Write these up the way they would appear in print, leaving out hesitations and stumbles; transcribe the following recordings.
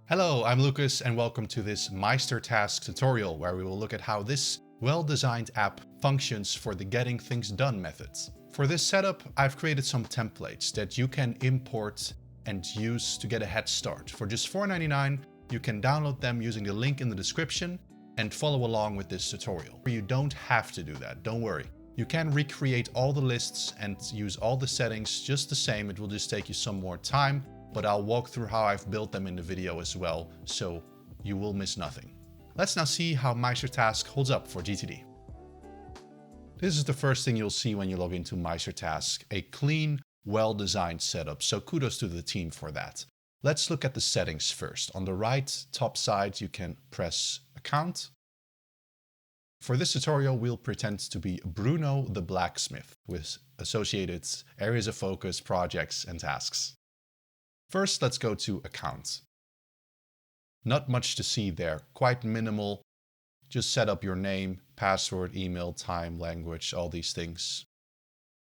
Hello, I'm Lucas and welcome to this MeisterTask tutorial where we will look at how this well-designed app functions for the getting things done methods. For this setup, I've created some templates that you can import and use to get a head start. For just $4.99, you can download them using the link in the description and follow along with this tutorial. You don't have to do that, don't worry. You can recreate all the lists and use all the settings just the same. It will just take you some more time, but I'll walk through how I've built them in the video as well, so you will miss nothing. Let's now see how MeisterTask holds up for GTD. This is the first thing you'll see when you log into MeisterTask, a clean, well-designed setup, so kudos to the team for that. Let's look at the settings first. On the right top side, you can press Account. For this tutorial, we'll pretend to be Bruno the blacksmith with associated areas of focus, projects, and tasks. First, let's go to Account. Not much to see there, quite minimal. Just set up your name, password, email, time, language, all these things.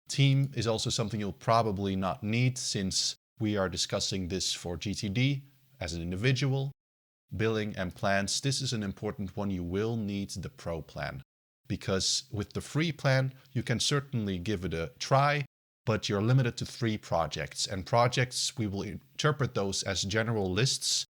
Team is also something you'll probably not need since we are discussing this for GTD as an individual. Billing and plans, this is an important one. You will need the Pro plan because with the free plan, you can certainly give it a try, but you're limited to 3 projects, and projects, we will interpret those as general lists.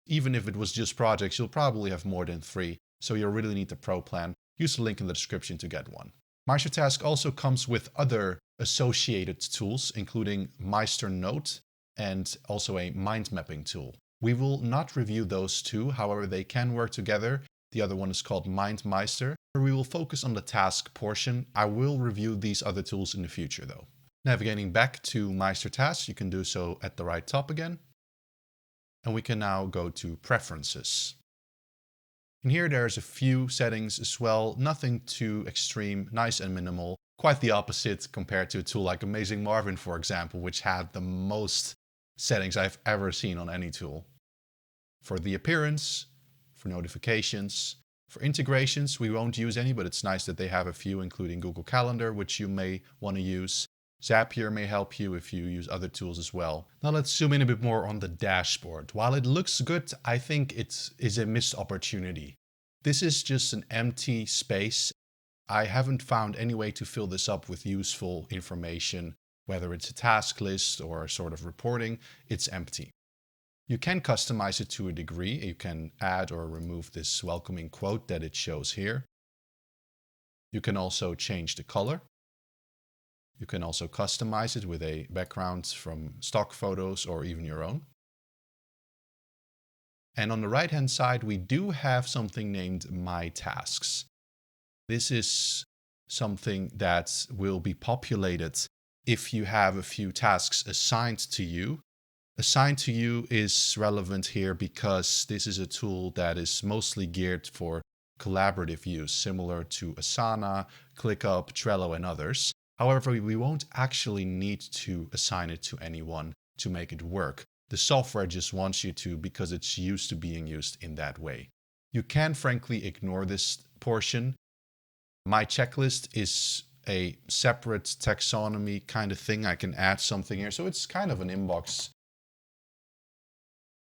Even if it was just projects, you'll probably have more than 3, so you'll really need the Pro plan. Use the link in the description to get one. MeisterTask also comes with other associated tools, including MeisterNote and also a mind mapping tool. We will not review those two, however they can work together. The other one is called MindMeister. We will focus on the task portion. I will review these other tools in the future though. Navigating back to MeisterTask, you can do so at the right top again. And we can now go to Preferences. In here there's a few settings as well, nothing too extreme, nice and minimal. Quite the opposite compared to a tool like Amazing Marvin, for example, which had the most settings I've ever seen on any tool. For the appearance, for notifications, for integrations, we won't use any, but it's nice that they have a few, including Google Calendar, which you may want to use. Zapier may help you if you use other tools as well. Now let's zoom in a bit more on the dashboard. While it looks good, I think it is a missed opportunity. This is just an empty space. I haven't found any way to fill this up with useful information, whether it's a task list or a sort of reporting, it's empty. You can customize it to a degree. You can add or remove this welcoming quote that it shows here. You can also change the color. You can also customize it with a background from stock photos or even your own. And on the right-hand side, we do have something named My Tasks. This is something that will be populated if you have a few tasks assigned to you. Assigned to you is relevant here because this is a tool that is mostly geared for collaborative use, similar to Asana, ClickUp, Trello, and others. However, we won't actually need to assign it to anyone to make it work. The software just wants you to because it's used to being used in that way. You can frankly ignore this portion. My checklist is a separate taxonomy kind of thing. I can add something here. So it's kind of an inbox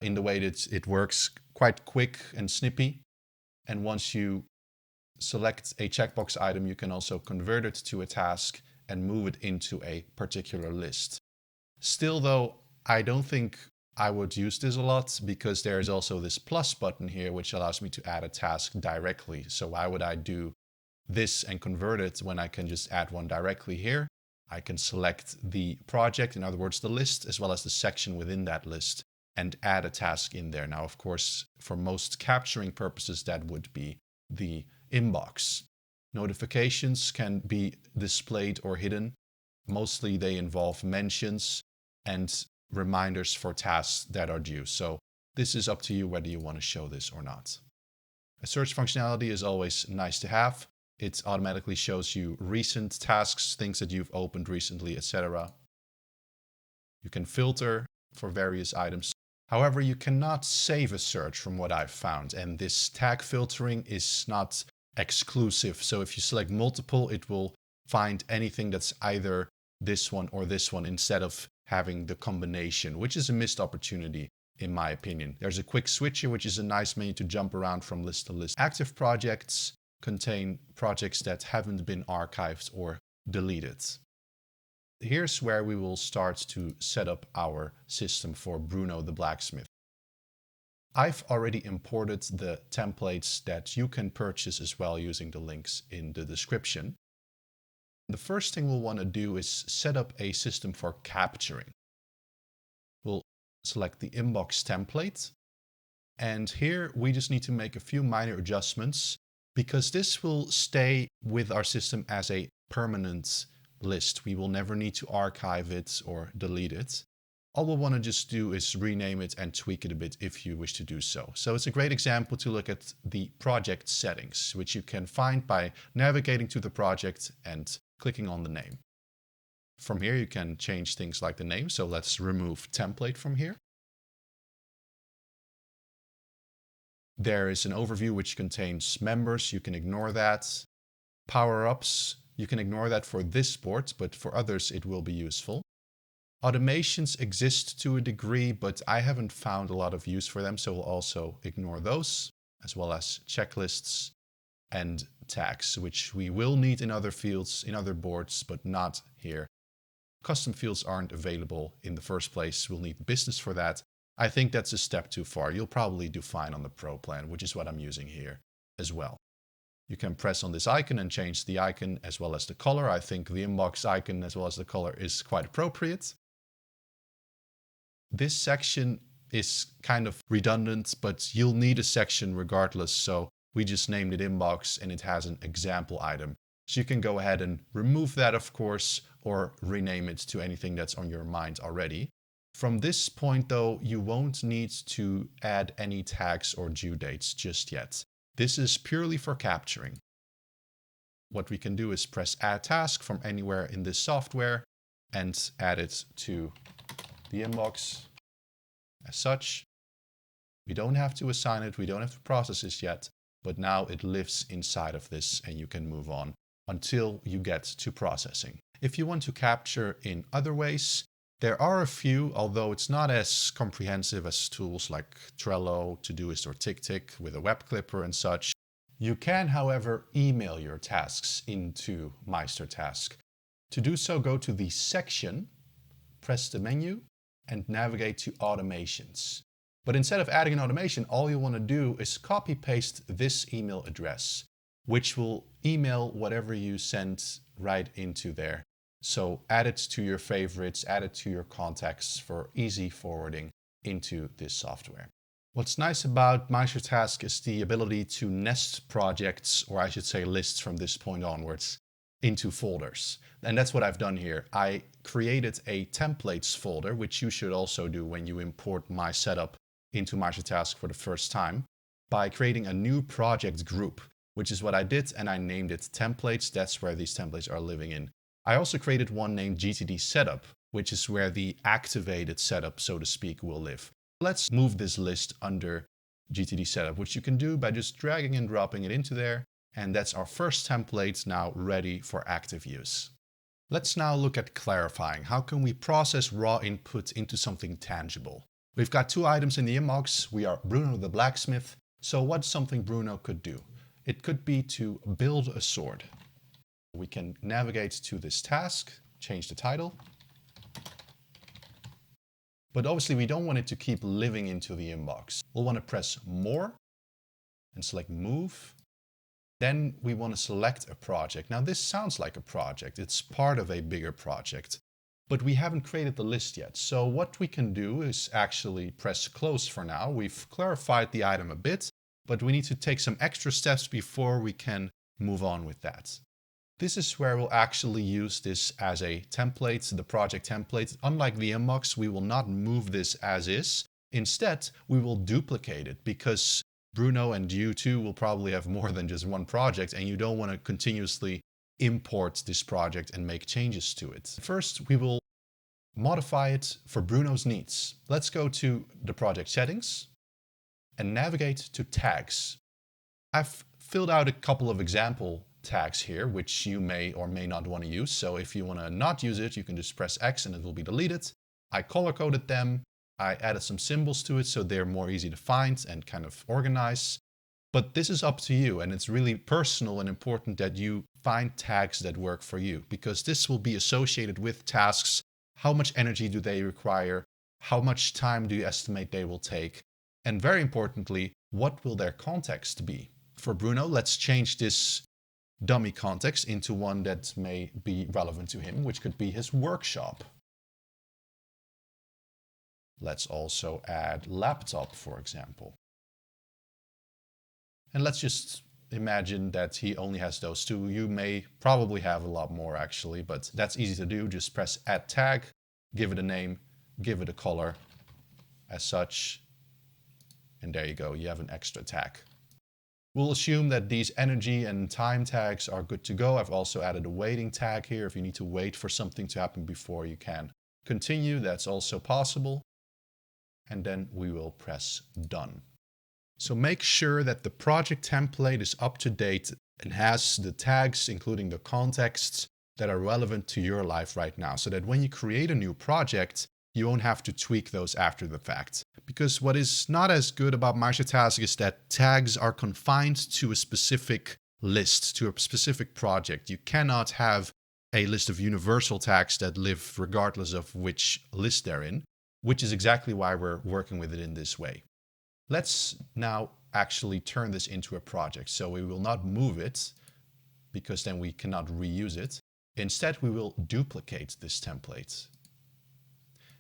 in the way that it works, quite quick and snippy. And once you select a checkbox item, you can also convert it to a task and move it into a particular list. Still though, I don't think I would use this a lot because there is also this plus button here, which allows me to add a task directly. So why would I do this and convert it when I can just add one directly here? I can select the project, in other words, the list, as well as the section within that list, and add a task in there. Now, of course, for most capturing purposes, that would be the inbox. Notifications can be displayed or hidden. Mostly they involve mentions and reminders for tasks that are due. So this is up to you whether you want to show this or not. A search functionality is always nice to have. It automatically shows you recent tasks, things that you've opened recently, etc. You can filter for various items. However, you cannot save a search from what I've found, and this tag filtering is not exclusive. So if you select multiple, it will find anything that's either this one or this one instead of having the combination, which is a missed opportunity. in my opinion. There's a quick switch here, which is a nice menu to jump around from list to list. Active projects contain projects that haven't been archived or deleted. Here's where we will start to set up our system for Bruno the blacksmith. I've already imported the templates that you can purchase as well using the links in the description. The first thing we'll want to do is set up a system for capturing. We'll select the inbox template, and here we just need to make a few minor adjustments because this will stay with our system as a permanent list. We will never need to archive it or delete it. All we'll want to just do is rename it and tweak it a bit if you wish to do so. So it's a great example to look at the project settings, which you can find by navigating to the project and clicking on the name. From here, you can change things like the name. So let's remove template from here. There is an overview which contains members. You can ignore that. Power-ups, you can ignore that for this board, but for others it will be useful. Automations exist to a degree, but I haven't found a lot of use for them, so we'll also ignore those, as well as checklists and tags, which we will need in other fields, in other boards, but not here. Custom fields aren't available in the first place. We'll need business for that. I think that's a step too far. You'll probably do fine on the Pro plan, which is what I'm using here as well. You can press on this icon and change the icon as well as the color. I think the inbox icon as well as the color is quite appropriate. This section is kind of redundant, but you'll need a section regardless. So we just named it inbox and it has an example item. So you can go ahead and remove that, of course, or rename it to anything that's on your mind already. From this point, though, you won't need to add any tags or due dates just yet. This is purely for capturing. What we can do is press add task from anywhere in this software and add it to the inbox as such. We don't have to assign it, we don't have to process this yet, but now it lives inside of this and you can move on until you get to processing. If you want to capture in other ways, there are a few, although it's not as comprehensive as tools like Trello, Todoist, or TickTick with a web clipper and such. You can, however, email your tasks into MeisterTask. To do so, go to the section, press the menu, and navigate to automations. But instead of adding an automation, all you want to do is copy paste this email address, which will email whatever you send right into there. So add it to your favorites, add it to your contacts for easy forwarding into this software. What's nice about MeisterTask is the ability to nest projects, or I should say lists from this point onwards, into folders. And that's what I've done here. I created a templates folder, which you should also do when you import my setup into MeisterTask for the first time, by creating a new project group, which is what I did, and I named it templates. That's where these templates are living in. I also created one named GTD setup, which is where the activated setup, so to speak, will live. Let's move this list under GTD setup, which you can do by just dragging and dropping it into there. And that's our first template now ready for active use. Let's now look at clarifying. How can we process raw input into something tangible? We've got two items in the inbox. We are Bruno the blacksmith. So what's something Bruno could do? It could be to build a sword. We can navigate to this task, change the title. But obviously we don't want it to keep living into the inbox. We'll want to press more and select move. Then we want to select a project. Now this sounds like a project. It's part of a bigger project, but we haven't created the list yet. So what we can do is actually press close for now. We've clarified the item a bit, but we need to take some extra steps before we can move on with that. This is where we'll actually use this as a template, the project template. Unlike the inbox, we will not move this as is. Instead, we will duplicate it because Bruno and you too will probably have more than just one project and you don't want to continuously import this project and make changes to it. First, we will modify it for Bruno's needs. Let's go to the project settings and navigate to tags. I've filled out a couple of example tags here, which you may or may not want to use. So if you want to not use it, you can just press X and it will be deleted. I color coded them. I added some symbols to it so they're more easy to find and kind of organize. But this is up to you, and it's really personal and important that you find tags that work for you, because this will be associated with tasks. How much energy do they require? How much time do you estimate they will take? And very importantly, what will their context be? For Bruno, let's change this dummy context into one that may be relevant to him, which could be his workshop. Let's also add laptop, for example. And let's just imagine that he only has those two. You may probably have a lot more actually, but that's easy to do. Just press add tag, give it a name, give it a color as such. And there you go, you have an extra tag. We'll assume that these energy and time tags are good to go. I've also added a waiting tag here. If you need to wait for something to happen before you can continue, that's also possible. And then we will press done. So make sure that the project template is up to date and has the tags, including the contexts that are relevant to your life right now, so that when you create a new project, you won't have to tweak those after the fact. Because what is not as good about MeisterTask is that tags are confined to a specific list, to a specific project. You cannot have a list of universal tags that live regardless of which list they're in, which is exactly why we're working with it in this way. Let's now actually turn this into a project. So we will not move it, because then we cannot reuse it. Instead, we will duplicate this template.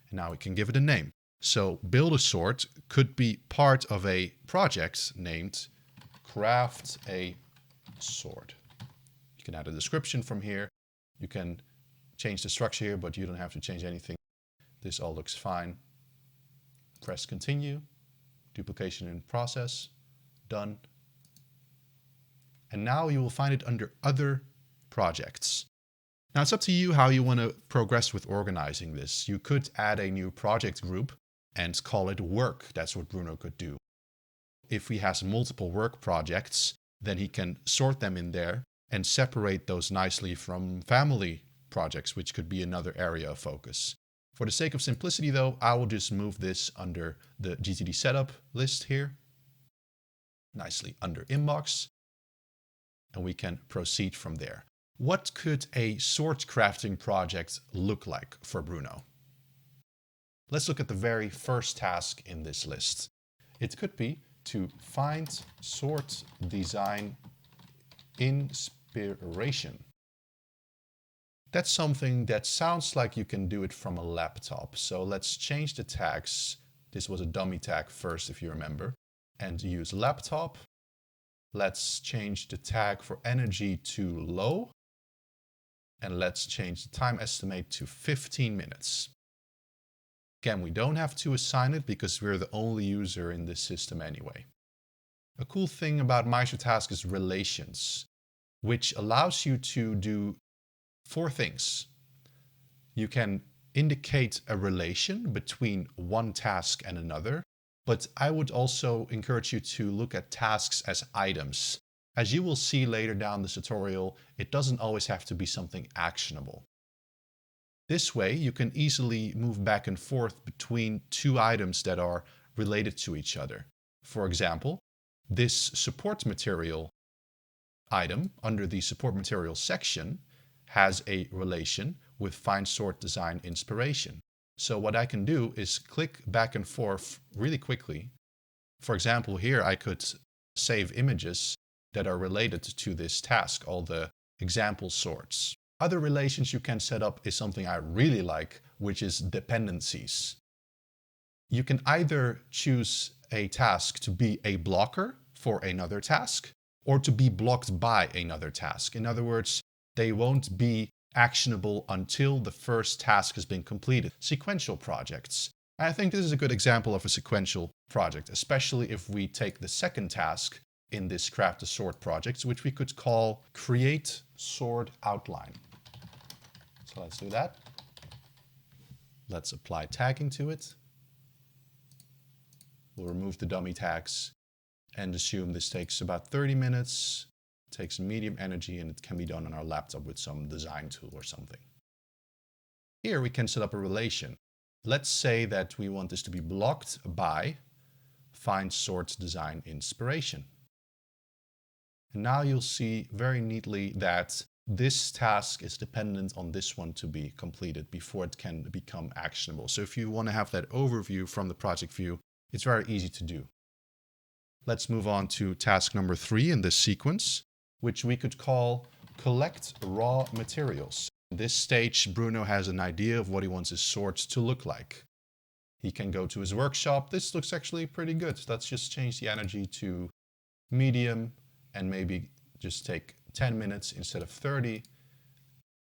And now we can give it a name. So build a sort could be part of a project named craft a sword. You can add a description from here. You can change the structure here, but you don't have to change anything. This all looks fine. Press continue. Duplication in process. Done. And now you will find it under other projects. Now it's up to you how you want to progress with organizing this. You could add a new project group and call it work. That's what Bruno could do. If he has multiple work projects, then he can sort them in there and separate those nicely from family projects, which could be another area of focus. For the sake of simplicity though, I will just move this under the GTD setup list here, nicely under inbox, and we can proceed from there. What could a sword crafting project look like for Bruno? Let's look at the very first task in this list. It could be to find sword design inspiration. That's something that sounds like you can do it from a laptop. So let's change the tags. This was a dummy tag first, if you remember, and use laptop. Let's change the tag for energy to low. And let's change the time estimate to 15 minutes. Again, we don't have to assign it because we're the only user in this system anyway. A cool thing about MeisterTask is relations, which allows you to do 4 things. You can indicate a relation between one task and another, but I would also encourage you to look at tasks as items. As you will see later down the tutorial, it doesn't always have to be something actionable. This way, you can easily move back and forth between 2 items that are related to each other. For example, this support material item under the support materials section has a relation with find sort design inspiration. So what I can do is click back and forth really quickly. For example, here I could save images that are related to this task, all the example sorts. Other relations you can set up is something I really like, which is dependencies. You can either choose a task to be a blocker for another task or to be blocked by another task. In other words, they won't be actionable until the first task has been completed. Sequential projects. I think this is a good example of a sequential project, especially if we take the second task in this craft a sword project, which we could call create sword outline. So let's do that. Let's apply tagging to it. We'll remove the dummy tags and assume this takes about 30 minutes, takes medium energy, and it can be done on our laptop with some design tool or something. Here we can set up a relation. Let's say that we want this to be blocked by find sort design inspiration. And now you'll see very neatly that this task is dependent on this one to be completed before it can become actionable. So if you want to have that overview from the project view, it's very easy to do. Let's move on to task number 3 in this sequence, which we could call collect raw materials. In this stage, Bruno has an idea of what he wants his sort to look like. He can go to his workshop. This looks actually pretty good. Let's just change the energy to medium and maybe just take 10 minutes instead of 30.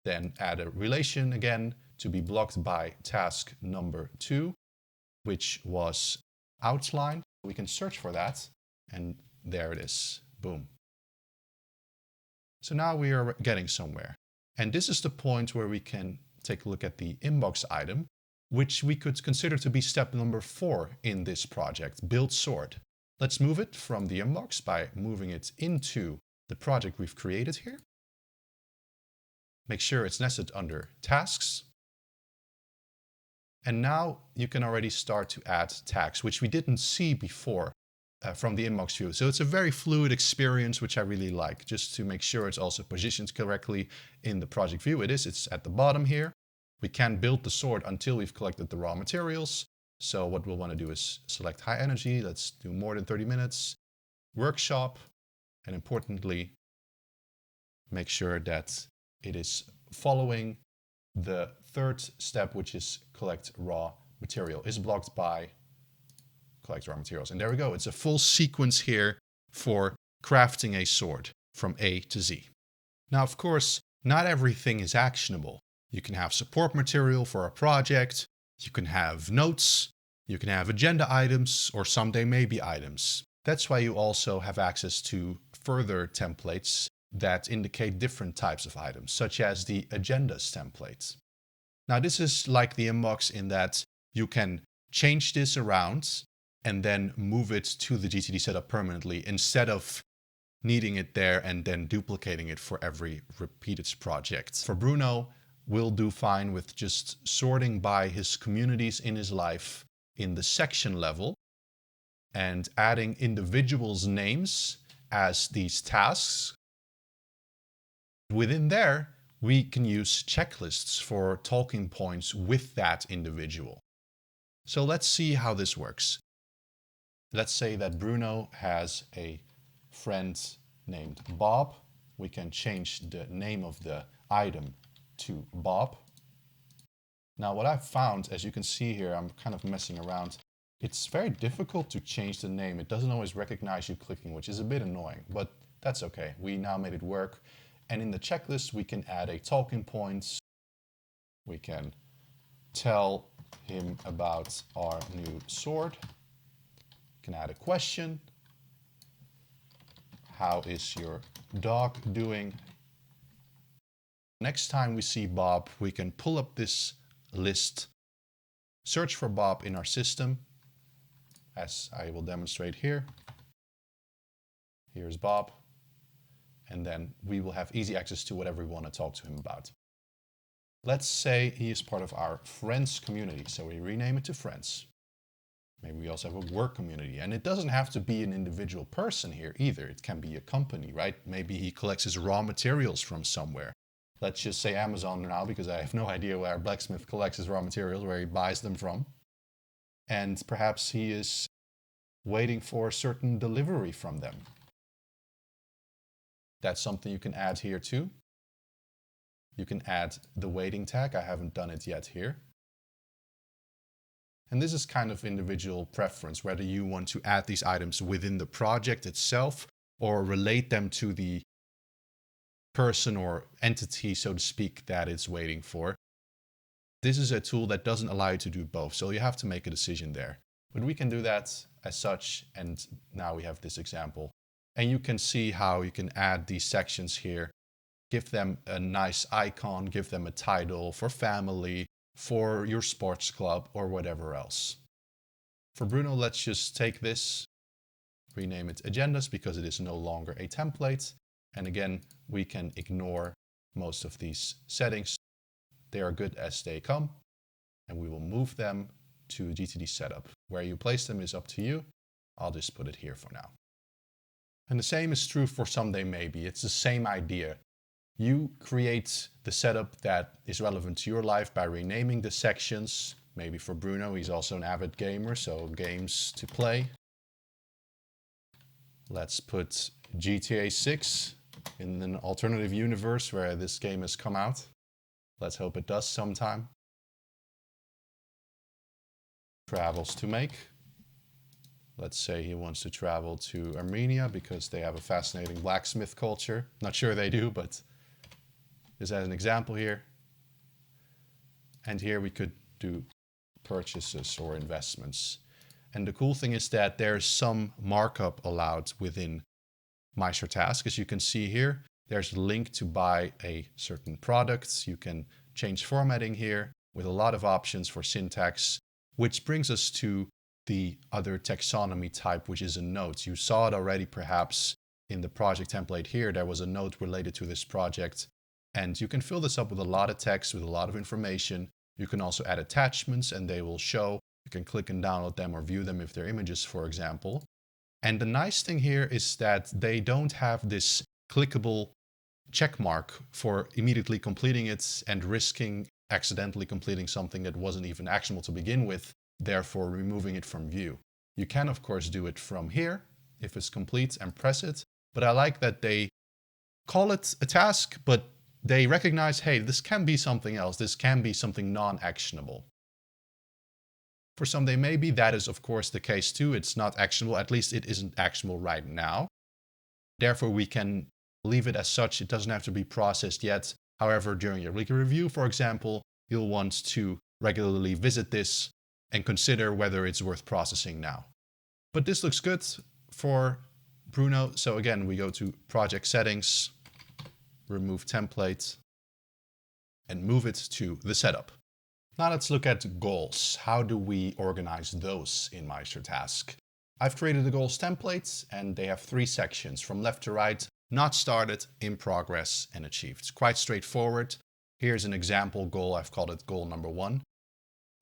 Then add a relation again to be blocked by task number 2, which was outline. We can search for that, and there it is. Boom. So now we are getting somewhere. And this is the point where we can take a look at the inbox item, which we could consider to be step number 4 in this project, build sort. Let's move it from the inbox by moving it into the project we've created here. Make sure it's nested under tasks. And now you can already start to add tags, which we didn't see before from the inbox view. So it's a very fluid experience, which I really like, just to make sure it's also positioned correctly in the project view. It's at the bottom here. We can build the sort until we've collected the raw materials. So what we'll want to do is select high energy. Let's do more than 30 minutes. Workshop. And importantly, make sure that it is following the 3rd step, which is collect raw material, is blocked by collect raw materials. And there we go. It's a full sequence here for crafting a sort from A to Z. Now, of course, not everything is actionable. You can have support material for a project. You can have notes. You can have agenda items or someday maybe items. That's why you also have access to further templates that indicate different types of items, such as the agendas template. Now, this is like the inbox in that you can change this around and then move it to the GTD setup permanently instead of needing it there and then duplicating it for every repeated project. For Bruno, we'll do fine with just sorting by his communities in his life in the section level and adding individuals' names as these tasks. Within there, we can use checklists for talking points with that individual. So let's see how this works. Let's say that Bruno has a friend named Bob. We can change the name of the item to Bob. Now, what I've found, as you can see here, I'm kind of messing around. It's very difficult to change the name. It doesn't always recognize you clicking, which is a bit annoying, but that's okay. We now made it work. And in the checklist, we can add a talking point. We can tell him about our new sword. We can add a question. How is your dog doing? Next time we see Bob, we can pull up this list, search for Bob in our system, as I will demonstrate here. Here's Bob. And then we will have easy access to whatever we want to talk to him about. Let's say he is part of our friends community. So we rename it to friends. Maybe we also have a work community. And it doesn't have to be an individual person here either. It can be a company, right? Maybe he collects his raw materials from somewhere. Let's just say Amazon now, because I have no idea where our blacksmith collects his raw materials, where he buys them from. And perhaps he is waiting for a certain delivery from them. That's something you can add here too. You can add the waiting tag. I haven't done it yet here. And this is kind of individual preference, whether you want to add these items within the project itself or relate them to the person or entity, so to speak, that it's waiting for. This is a tool that doesn't allow you to do both, so you have to make a decision there. But we can do that as such, and now we have this example. And you can see how you can add these sections here, give them a nice icon, give them a title for family, for your sports club, or whatever else. For Bruno, let's just take this, rename it agendas because it is no longer a template. And again, we can ignore most of these settings. They are good as they come. and we will move them to GTD setup. Where you place them is up to you. I'll just put it here for now. And the same is true for someday maybe. It's the same idea. You create the setup that is relevant to your life by renaming the sections. Maybe for Bruno, he's also an avid gamer, so games to play. Let's put GTA 6 in an alternative universe where this game has come out. Let's hope it does sometime. Travels to make. Let's say he wants to travel to Armenia because they have a fascinating blacksmith culture. Not sure they do, but just as an example here. And here we could do purchases or investments. And the cool thing is that there's some markup allowed within MeisterTask. As you can see here, there's a link to buy a certain product. You can change formatting here with a lot of options for syntax, which brings us to the other taxonomy type, which is a note. You saw it already perhaps in the project template here. There was a note related to this project, and you can fill this up with a lot of text, with a lot of information. You can also add attachments and they will show. You can click and download them or view them if they're images, for example. And the nice thing here is that they don't have this clickable check mark for immediately completing it and risking accidentally completing something that wasn't even actionable to begin with, therefore removing it from view. You can, of course, do it from here if it's complete and press it. But I like that they call it a task, but they recognize, hey, this can be something else. This can be something non-actionable. For someday maybe, that is of course the case too. It's not actionable, at least it isn't actionable right now. Therefore, we can leave it as such. It doesn't have to be processed yet. However, during your weekly review, for example, you'll want to regularly visit this and consider whether it's worth processing now. But this looks good for Bruno. So again, we go to project settings, remove template, and move it to the setup. Now let's look at goals. How do we organize those in MeisterTask? I've created the goals templates and they have 3 sections from left to right: not started, in progress, and achieved. It's quite straightforward. Here's an example goal. I've called it goal number 1.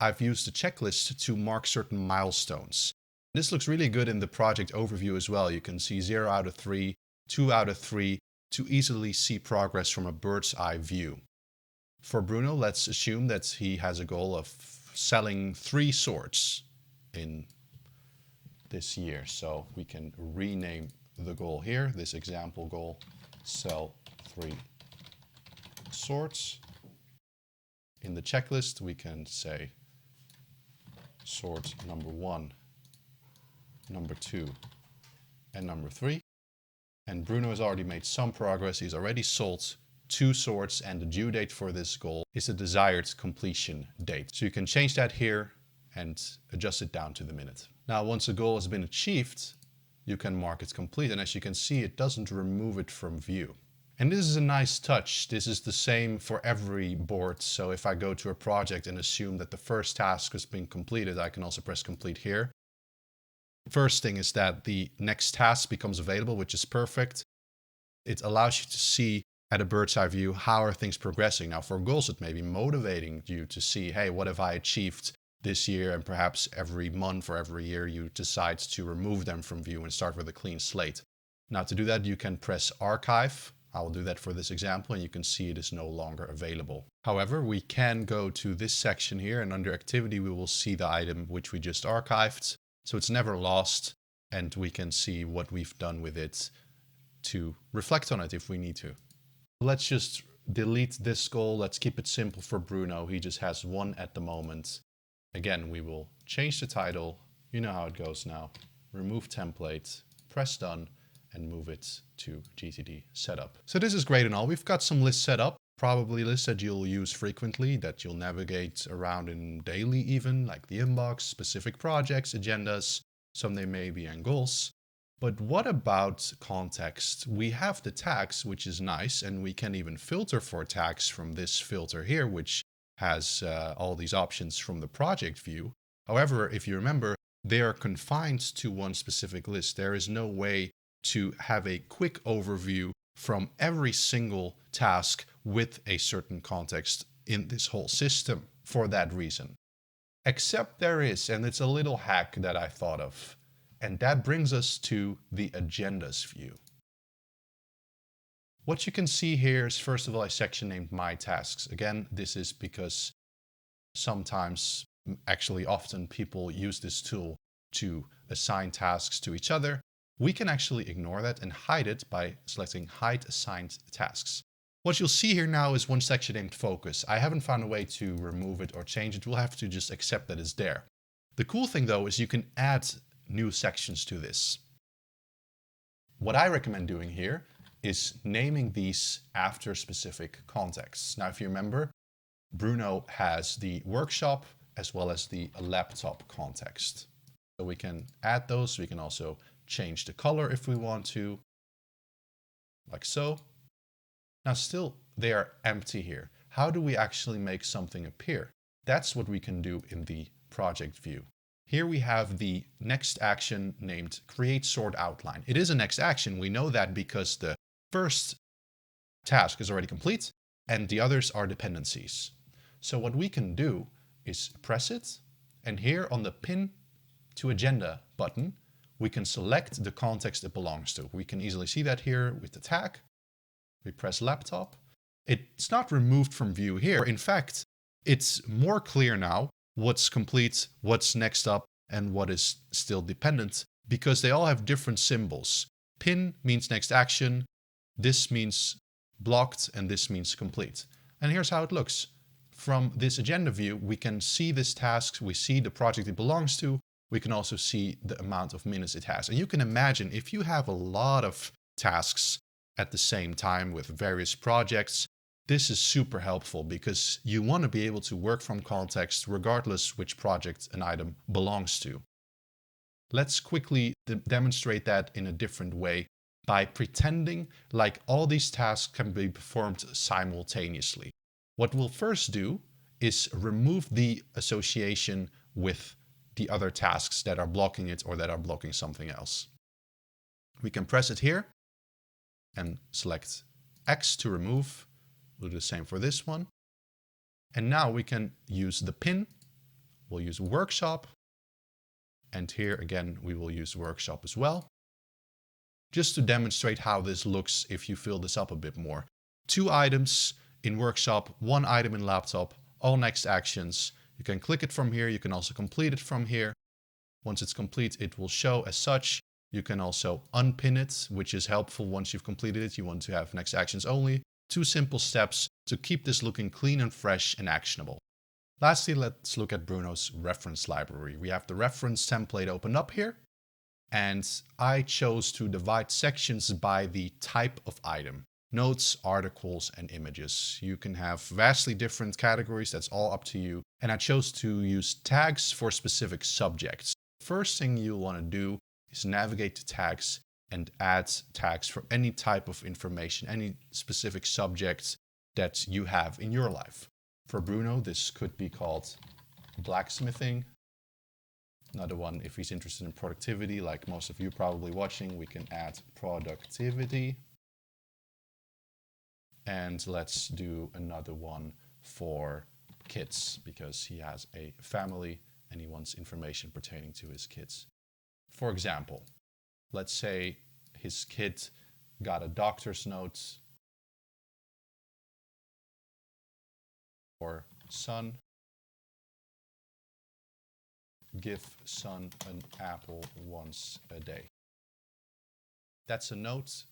I've used a checklist to mark certain milestones. This looks really good in the project overview as well. You can see 0 out of 3, 2 out of 3 to easily see progress from a bird's eye view. For Bruno, let's assume that he has a goal of selling 3 swords in this year. So we can rename the goal here, this example goal, sell 3 swords. In the checklist, we can say sword number 1, number 2, and number 3. And Bruno has already made some progress. He's already sold 2 swords, and the due date for this goal is the desired completion date. So you can change that here and adjust it down to the minute. Now, once a goal has been achieved, you can mark it complete. And as you can see, it doesn't remove it from view. And this is a nice touch. This is the same for every board. So if I go to a project and assume that the first task has been completed, I can also press complete here. First thing is that the next task becomes available, which is perfect. It allows you to see at a bird's eye view, how are things progressing? Now for goals, it may be motivating you to see, hey, what have I achieved this year? And perhaps every month or every year you decide to remove them from view and start with a clean slate. Now to do that, you can press archive. I will do that for this example, and you can see it is no longer available. However, we can go to this section here, and under activity, we will see the item which we just archived. So it's never lost, and we can see what we've done with it to reflect on it if we need to. Let's just delete this goal. Let's keep it simple for Bruno. He just has 1 at the moment. Again, we will change the title. You know how it goes now. Remove template, press done, and move it to GTD setup. So this is great and all. We've got some lists set up, probably lists that you'll use frequently, that you'll navigate around in daily even, like the inbox, specific projects, agendas, someday maybe, and goals. But what about context? We have the tags, which is nice, and we can even filter for tags from this filter here, which has all these options from the project view. However, if you remember, they are confined to one specific list. There is no way to have a quick overview from every single task with a certain context in this whole system for that reason. Except there is, and it's a little hack that I thought of. And that brings us to the agendas view. What you can see here is, first of all, a section named My Tasks. Again, this is because sometimes, actually often, people use this tool to assign tasks to each other. We can actually ignore that and hide it by selecting Hide Assigned Tasks. What you'll see here now is one section named Focus. I haven't found a way to remove it or change it. We'll have to just accept that it's there. The cool thing though is you can add new sections to this. What I recommend doing here is naming these after specific contexts. Now, if you remember, Bruno has the workshop as well as the laptop context. So we can add those. We can also change the color if we want to, like so. Now still, they are empty here. How do we actually make something appear? That's what we can do in the project view. Here we have the next action named Create Sort Outline. It is a next action. We know that because the first task is already complete and the others are dependencies. So what we can do is press it, and here on the Pin to Agenda button, we can select the context it belongs to. We can easily see that here with the tag. We press laptop. It's not removed from view here. In fact, it's more clear now what's complete, what's next up, and what is still dependent, because they all have different symbols. Pin means next action, this means blocked, and this means complete. And here's how it looks. From this agenda view, we can see this task, we see the project it belongs to, we can also see the amount of minutes it has. And you can imagine if you have a lot of tasks at the same time with various projects, this is super helpful because you want to be able to work from context regardless which project an item belongs to. Let's quickly demonstrate that in a different way by pretending like all these tasks can be performed simultaneously. What we'll first do is remove the association with the other tasks that are blocking it or that are blocking something else. We can press it here and select X to remove. We'll do the same for this one. And now we can use the pin. We'll use workshop. And here again, we will use workshop as well. Just to demonstrate how this looks if you fill this up a bit more. 2 items in workshop, 1 item in laptop, all next actions. You can click it from here. You can also complete it from here. Once it's complete, it will show as such. You can also unpin it, which is helpful once you've completed it. You want to have next actions only. 2 simple steps to keep this looking clean and fresh and actionable. Lastly, let's look at Bruno's reference library. We have the reference template opened up here. And I chose to divide sections by the type of item. Notes, articles, and images. You can have vastly different categories. That's all up to you. And I chose to use tags for specific subjects. First thing you'll want to do is navigate to tags and add tags for any type of information, any specific subjects that you have in your life. For Bruno, this could be called blacksmithing. Another one, if he's interested in productivity, like most of you probably watching, we can add productivity. And let's do another one for kids because he has a family and he wants information pertaining to his kids. For example, let's say his kid got a doctor's note or son, give son an apple once a day. That's a note.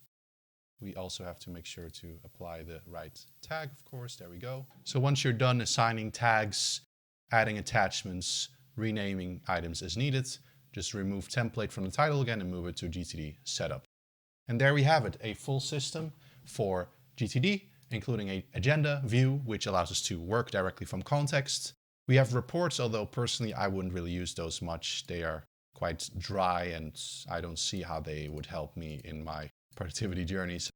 We also have to make sure to apply the right tag, of course. There we go. So once you're done assigning tags, adding attachments, renaming items as needed, just remove template from the title again and move it to GTD setup. And there we have it, a full system for GTD, including an agenda view, which allows us to work directly from context. We have reports, although personally I wouldn't really use those much. They are quite dry and I don't see how they would help me in my productivity journeys.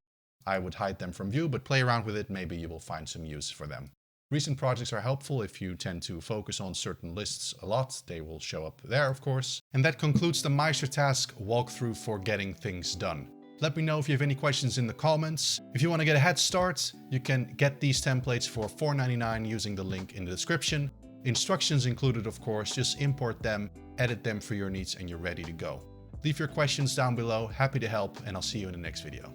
I would hide them from view, but play around with it. Maybe you will find some use for them. Recent projects are helpful if you tend to focus on certain lists a lot. They will show up there, of course. And that concludes the MeisterTask walkthrough for getting things done. Let me know if you have any questions in the comments. If you want to get a head start, you can get these templates for $4.99 using the link in the description. Instructions included, of course. Just import them, edit them for your needs, and you're ready to go. Leave your questions down below. Happy to help, and I'll see you in the next video.